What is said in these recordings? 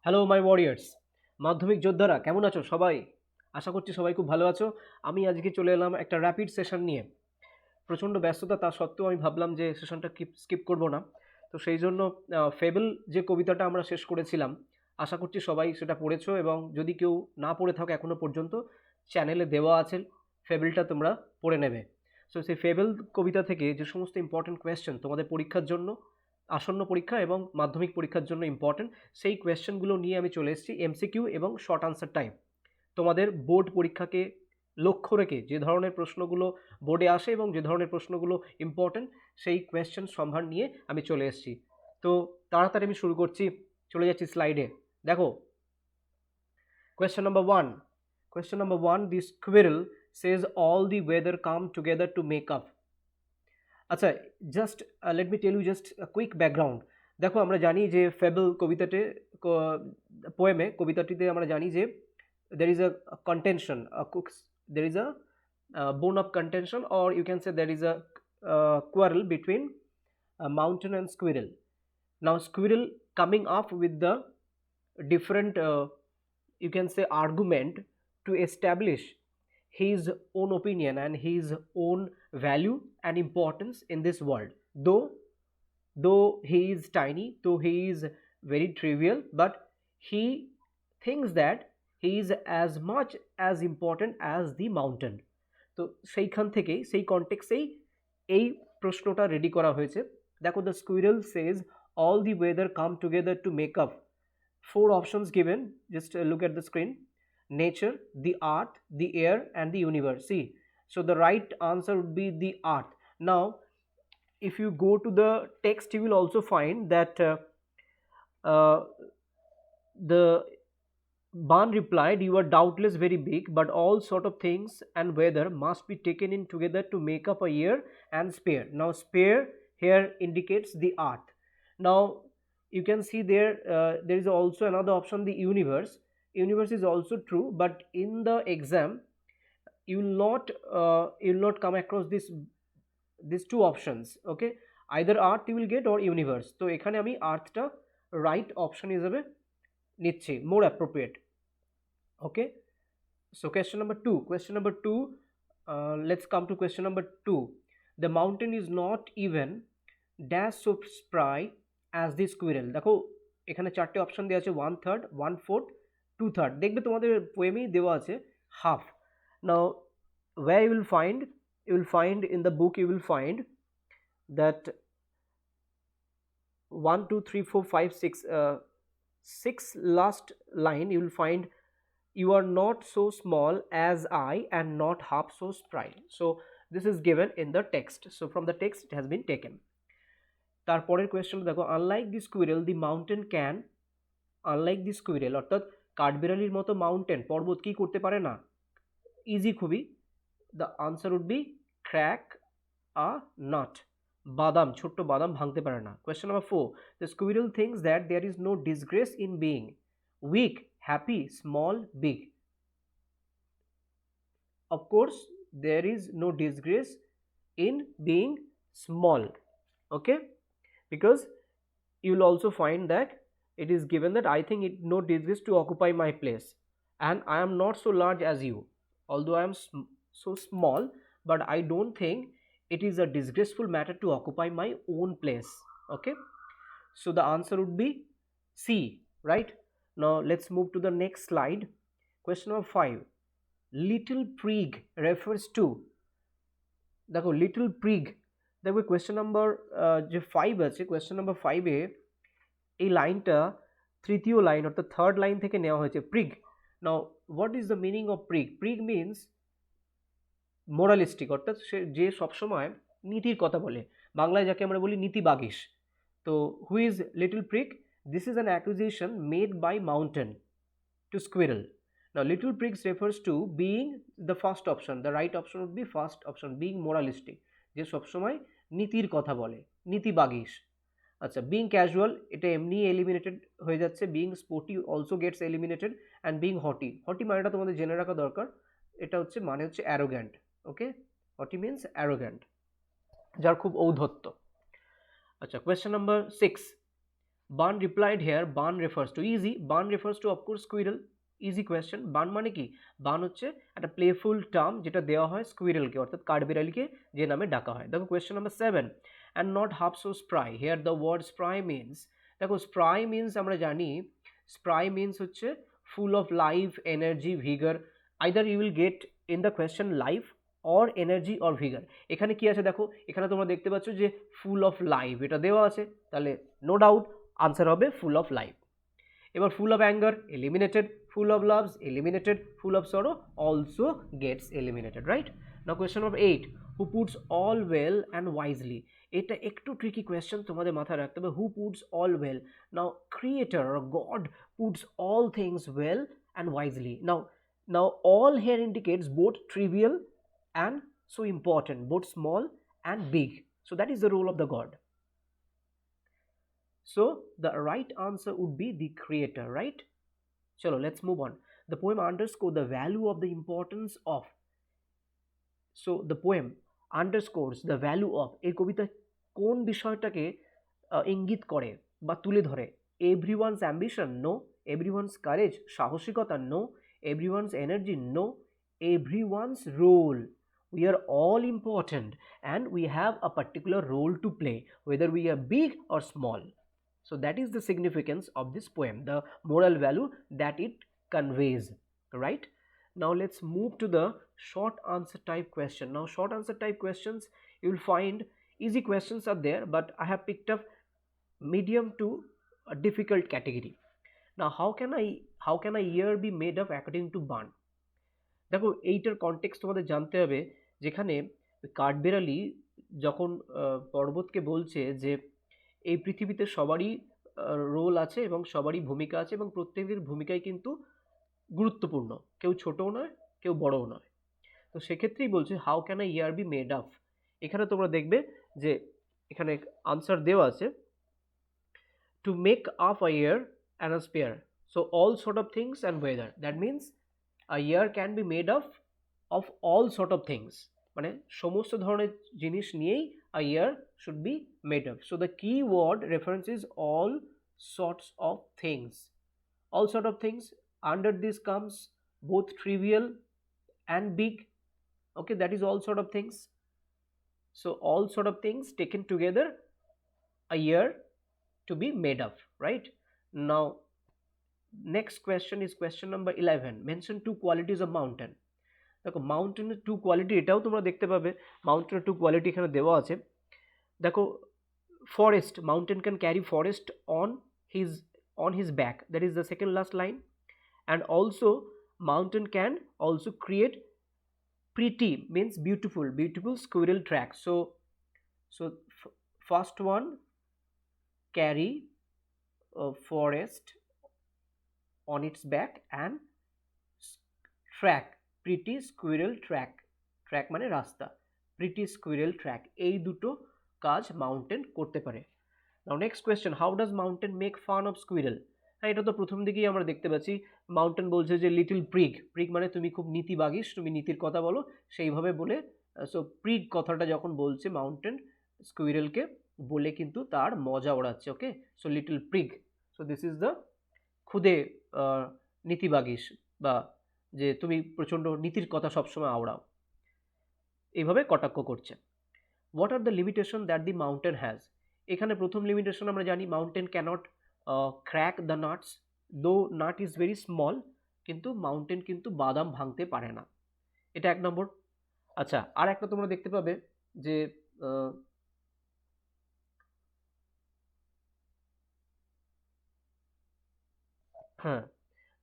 Hello my warriors, মাধ্যমিক যোদ্ধারা কেমন আছো সবাই? আশা করছি সবাই খুব ভালো আছো। আমি আজকে চলে এলাম একটা র্যাপিড সেশন নিয়ে। প্রচণ্ড ব্যস্ততা তা সত্ত্বেও আমি ভাবলাম যে সেশনটা স্কিপ করব না। তো সেই জন্য ফেবল যে কবিতাটা আমরা শেষ করেছিলাম, আশা করছি সবাই সেটা পড়েছো, এবং যদি কেউ না পড়ে থাকো এখনো পর্যন্ত, চ্যানেলে দেওয়া আছে, ফেবলটা তোমরা পড়ে নেবে। সো সেই ফেবল কবিতা থেকে যে সমস্ত ইম্পর্টেন্ট কোয়েশ্চেন তোমাদের পরীক্ষার জন্য, আসন্ন পরীক্ষা এবং মাধ্যমিক পরীক্ষার জন্য ইম্পর্টেন্ট, সেই কোয়েশ্চেনগুলো নিয়ে আমি চলে এসেছি। এমসিকিউ এবং শর্ট আনসার টাইপ তোমাদের বোর্ড পরীক্ষাকে লক্ষ্য রেখে যে ধরনের প্রশ্নগুলো বোর্ডে আসে এবং যে ধরনের প্রশ্নগুলো ইম্পর্টেন্ট, সেই কোয়েশ্চেন সম্ভার নিয়ে আমি চলে এসেছি। তো তাড়াতাড়ি আমি শুরু করছি, চলে যাচ্ছি স্লাইডে। দেখো, question number one, the squirrel says all the weather come together to make up. আচ্ছা, just let me tell you just quick background. দেখো, আমরা জানি যে ফেবল কবিতাতে, কবিতাটিতে আমরা জানি যে there is a contention, there is a bone of contention, or you can say there is a quarrel between a mountain and squirrel. Now squirrel coming up with the different, you can say, argument to establish his own opinion and his own value and importance in this world. Though he is tiny, though he is very trivial, but he thinks that he is as much as important as the mountain. তো সেইখান থেকেই, সেই কনটেক্সেই এই প্রশ্নটা ready করা হয়েছে। দেখো, the squirrel Sage all the weather come together to make up. Four options given, just look at the screen: nature, the earth, the air, and the universe. See, so the right answer would be the earth. Now if you go to the text, you will also find that uh, the Ban replied, "You are doubtless very big, but all sort of things and weather must be taken in together to make up a year and spare." Now spare here indicates the earth. Now you can see there, there is also another option, the universe. Universe is also true, but in the exam you will not come across these two options. Okay, either earth you will get or universe. তো এখানে আমি আর্থটা right option হিসেবে নিচ্ছি, more appropriate. Okay, so question number two, let's come to question number two. The mountain is not even dash so spry as the squirrel. দেখো, এখানে চারটে option দেওয়া আছে: 1/3, 1/4, 2/3। দেখবে তোমাদের পোয়েমেই দেওয়া আছে half. Now where you will find in the book, you will find that 1 2 3 4 5 6, six last line, you will find, "You are not so small as I and not half so spry." So this is given in the text, so from the text it has been taken. তারপরের question দেখো, unlike the squirrel the mountain can, unlike the squirrel অর্থাৎ কাঠবিড়ালির মতো mountain, পর্বত কি করতে পারে না? Easy খুবই। The answer would be crack a nut, বাদাম, ছোট্ট বাদাম ভাঙতে পারে না। Question number four, the squirrel things that there is no disgrace in being weak, happy, small, big. Of course there is no disgrace in being small. Okay, because you will also find that it is given that, "I think it no disgrace to occupy my place, and I am not so large as you, although I am so small, but I don't think it is a disgraceful matter to occupy my own place." Okay, so the answer would be C, right? Now let's move to the next slide. Question number 5, little prig refers to, দেখো little prig, দেখো question number যে 5 আছে, question number 5-এ এই লাইনটা তৃতীয় line অর্থাৎ third line থেকে নেওয়া হয়েছে, prig. Now what is the meaning of prig? Prig means moralistic, অর্থাৎ সে যে সবসময় নীতির কথা বলে, বাংলায় যাকে আমরা বলি নীতি বাগিশ। তো who is little prig? This is an accusation made by mountain to squirrel. Now little prigs refers to being the first option. The right option would be first option, being moralistic, যে সবসময় নীতির কথা বলে, নীতি বাগিশ। আচ্ছা, being casual, এটা এমনি eliminated হয়ে যাচ্ছে। Being sporty also gets eliminated, and being haughty, haughty মানেটা তোমাদের জেনে রাখা দরকার, এটা হচ্ছে মানে হচ্ছে arrogant. Okay, haughty means arrogant, যার খুব ঔদ্ধত্য। আচ্ছা, question number 6, Ban replied here, ban refers to easy, ban refers to of course squirrel. Easy question. Ban মানে কি? বান হচ্ছে একটা প্লেফুল টার্ম যেটা দেওয়া হয় স্কুইরেলকে অর্থাৎ কাঠবিড়ালিকে যে নামে ডাকা হয়। দেখো question number 7, and not half so spry, here the word spry means, দেখো স্প্রাই মিনস আমরা জানি স্প্রাই মিনস হচ্ছে full of life, energy, vigour. Either you will get in the question life or energy or vigour. এখানে কি আছে দেখো, এখানে তোমরা দেখতে পাচ্ছ যে ফুল অফ লাইফ এটা দেওয়া আছে, তাহলে নো ডাউট আনসার হবে ফুল অফ লাইফ। এবার full of anger eliminated, full of loves eliminated, full of sorrow also gets eliminated, right? Now question number 8, who puts all well and wisely. এটা একটু tricky question, তোমাদের মাথায় রাখতে হবে who puts all well. Now creator or God puts all things well and wisely. Now all here indicates both trivial and so important, both small and big. So that is the role of the God. So the right answer would be the creator, right? Chalo, let's move on. The poem underscores the value of the importance of. So the poem underscores the value of, এই কবিতা কোন বিষয়টাকে ইঙ্গিত করে বা তুলে ধরে? Everyone's ambition no, everyone's courage সাহসিকতা no, everyone's energy no, everyone's role. We are all important and we have a particular role to play, whether we are big or small. So that is the significance of this poem, the moral value that it conveys, right? Now let's move to the short answer type question. Now short answer type questions, you will find easy questions are there, but I have picked up medium to a difficult category. Now how can a year be made of according to Ban? দেখো এইটার context তোমাদের জানতে হবে, যেখানে কাঠবেড়ালি যখন পর্বতকে বলছে যে এই পৃথিবীতে সবারই রোল আছে এবং সবারই ভূমিকা আছে এবং প্রত্যেকের ভূমিকাই কিন্তু গুরুত্বপূর্ণ, কেউ ছোটও নয় কেউ বড়ও নয়। তো সেক্ষেত্রেই বলছে how can a year be made of. এখানে তোমরা দেখবে যে এখানে আনসার দেওয়া আছে to make up a year and a spare, so all sort of things and weather, that means a year can be made of all sort of things, মানে সমস্ত ধরনের জিনিস নিয়েই a year should be made up. So the key word reference is all sorts of things. All sort of things, under this comes both trivial and big. Okay, that is all sort of things. So all sort of things taken together, a year to be made up, right? Now next question is question number 11, mention two qualities of mountain. দেখো মাউন্টেনের two quality, এটাও তোমরা দেখতে পাবে মাউন্টেনের two quality এখানে দেওয়া আছে। দেখো forest, mountain can carry forest on his back, that is the second last line. And also mountain can also create pretty means beautiful squirrel tracks. So first one, carry a forest on its back and track pretty squirrel track মানে রাস্তা, pretty squirrel track, এই দুটো কাজ mountain করতে পারে। Now next question, how does mountain make fun of squirrel. হ্যাঁ, এটা তো প্রথম দিকেই আমরা দেখতে পাচ্ছি, মাউন্টেন বলছে যে লিটল প্রিগ মানে তুমি খুব নীতিবাগীশ, তুমি নীতির কথা বলো, সেইভাবে বলে। সো প্রিগ কথাটা যখন বলছে মাউন্টেন স্কুইরেলকে বলে কিন্তু তার মজা ওড়াচ্ছে। Okay, so little prig, so this is the খুদে নীতিবাগীশ, বা যে তুমি প্রচণ্ড নীতির কথা সবসময় আওড়াও, এইভাবে কটাক্ষ করছে। What are the limitation that the mountain has. এখানে প্রথম লিমিটেশন আমরা জানি mountain cannot crack the nuts, though nut is very small, কিন্তু মাউন্টেন কিন্তু বাদাম ভাঙতে পারে না, এটা এক নম্বর। আচ্ছা, আর একটা তোমরা দেখতে পাবে যে হ্যাঁ,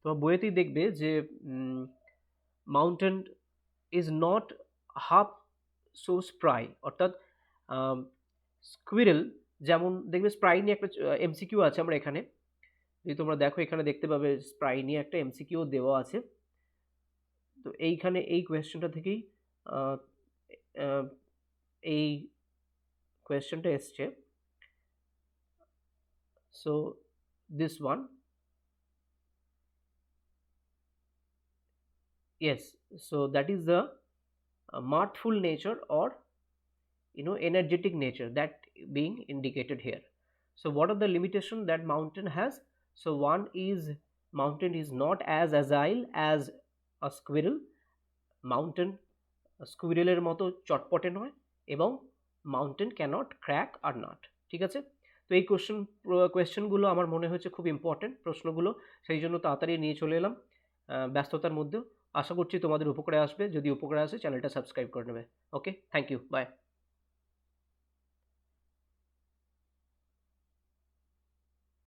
তোমার বইয়েতেই দেখবে যে mountain is not half so spry, অর্থাৎ স্কুইরেল যেমন দেখবে স্প্রাই নিয়ে একটা এমসিকিউ আছে, আমরা এখানে যদি তোমরা দেখো এখানে দেখতে পাবে স্প্রাই নিয়ে একটা এমসিকিউ দেওয়া আছে। তো এইখানে এই কোয়েশ্চেনটা থেকেই এই কোয়েশ্চেনটা এসছে। So this one, yes, so that is the mirthful nature or energetic nature that being indicated here. So what are the limitation that mountain has? So one is mountain is not as agile as a squirrel. Mountain স্কুইরেলের মতো চটপটে নয় এবং mountain cannot crack আর nut. ঠিক আছে, তো এই কোয়েশ্চেনগুলো আমার মনে হয়েছে খুব ইম্পর্টেন্ট প্রশ্নগুলো, সেই জন্য তাড়াতাড়ি নিয়ে চলে এলাম ব্যস্ততার মধ্যেও। আশা করছি তোমাদের উপকারে আসবে, যদি উপকারে আসে চ্যানেলটা সাবস্ক্রাইব করে নেবে। ওকে, থ্যাংক ইউ, বাই।